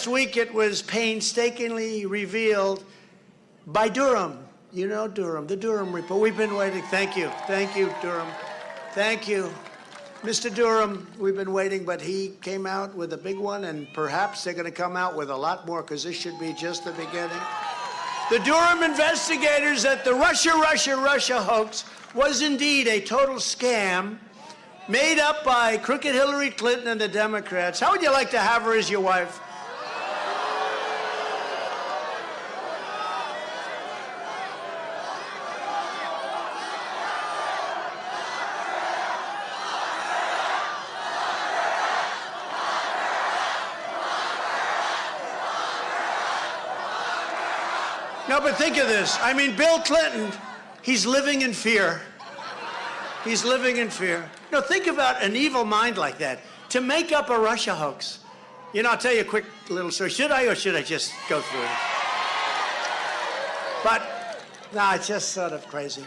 week it was painstakingly revealed by Durham. You know Durham, the Durham report. We've been waiting. Thank you, Durham. Thank you. Mr. Durham, we've been waiting, but he came out with a big one, and perhaps they're going to come out with a lot more, because this should be just the beginning. The Durham investigators at the Russia hoax was indeed a total scam made up by crooked Hillary Clinton and the Democrats. How would you like to have her as your wife? No, but think of this. I mean, Bill Clinton, he's living in fear. He's living in fear. No, think about an evil mind like that. To make up a Russia hoax. You know, I'll tell you a quick little story. Should I, or should I just go through it? But, no, it's just sort of crazy.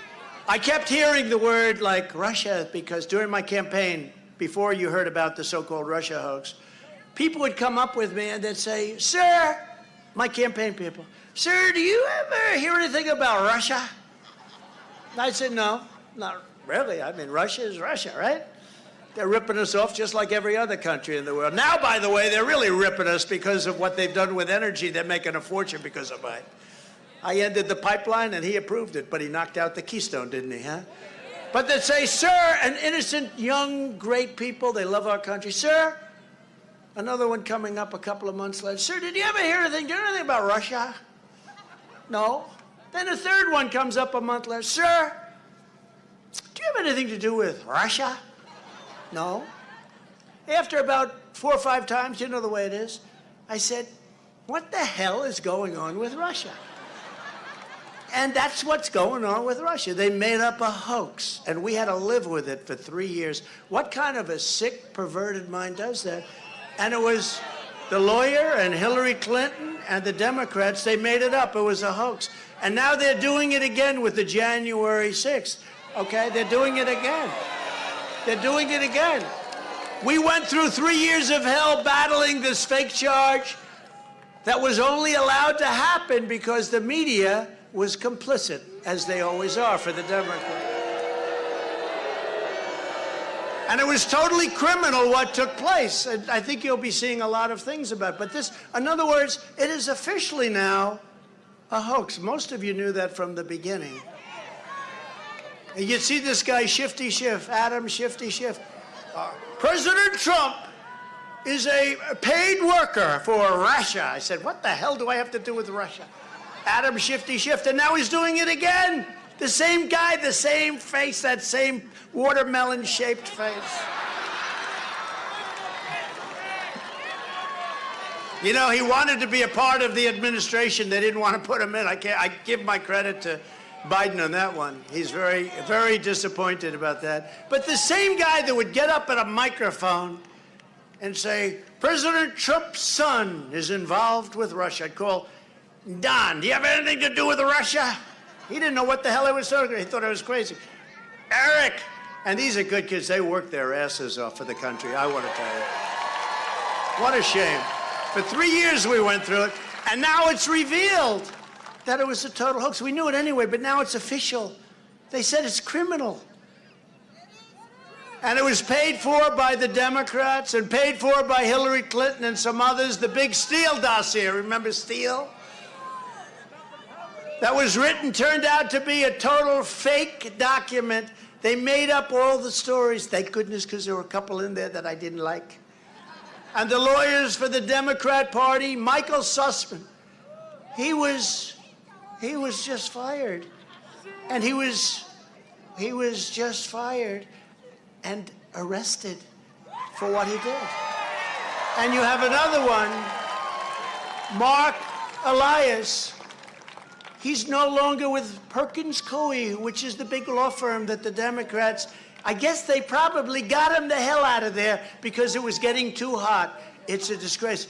I kept hearing the word, like, Russia, because during my campaign, before you heard about the so-called Russia hoax, people would come up with me and they'd say, "Sir," my campaign people, "Sir, do you ever hear anything about Russia?" And I said, "No, not really. I mean, Russia is Russia, right? They're ripping us off just like every other country in the world." Now, by the way, they're really ripping us because of what they've done with energy. They're making a fortune because of it. I ended the pipeline, and he approved it, but he knocked out the Keystone, didn't he, huh? But they'd say, "Sir," and innocent, young, great people, they love our country. "Sir," another one coming up a couple of months later, "Sir, did you ever hear anything about Russia?" No. Then a third one comes up a month later. "Sir, do you have anything to do with Russia?" No. After about 4 or 5 times, you know the way it is, I said, "What the hell is going on with Russia?" And that's what's going on with Russia. They made up a hoax, and we had to live with it for 3 years. What kind of a sick, perverted mind does that? And it was the lawyer and Hillary Clinton and the Democrats. They made it up. It was a hoax. And now they're doing it again with the January 6th. Okay? They're doing it again. They're doing it again. We went through 3 years of hell battling this fake charge that was only allowed to happen because the media was complicit, as they always are for the Democrats. And it was totally criminal what took place. And I think you'll be seeing a lot of things about it. But this, in other words, it is officially now a hoax. Most of you knew that from the beginning. And you'd see this guy, Shifty Schiff, Adam Shifty Schiff. "President Trump is a paid worker for Russia." I said, "What the hell do I have to do with Russia?" Adam Shifty Schiff, and now he's doing it again. The same guy, the same face, that same watermelon-shaped face. You know, he wanted to be a part of the administration. They didn't want to put him in. I give my credit to Biden on that one. He's very, very disappointed about that. But the same guy that would get up at a microphone and say, "President Trump's son is involved with Russia." I'd call, "Don, do you have anything to do with Russia?" He didn't know what the hell I was talking about. He thought I was crazy. "Eric," and these are good kids. They work their asses off for the country, I want to tell you. What a shame. For 3 years we went through it, and now it's revealed that it was a total hoax. We knew it anyway, but now it's official. They said it's criminal. And it was paid for by the Democrats and paid for by Hillary Clinton and some others. The big Steele dossier, remember Steele? That was written, turned out to be a total fake document. They made up all the stories. Thank goodness, because there were a couple in there that I didn't like. And the lawyers for the Democrat Party, Michael Sussman, he was just fired. And he was just fired and arrested for what he did. And you have another one, Mark Elias. He's no longer with Perkins Coie, which is the big law firm that the Democrats, I guess they probably got him the hell out of there because it was getting too hot. It's a disgrace.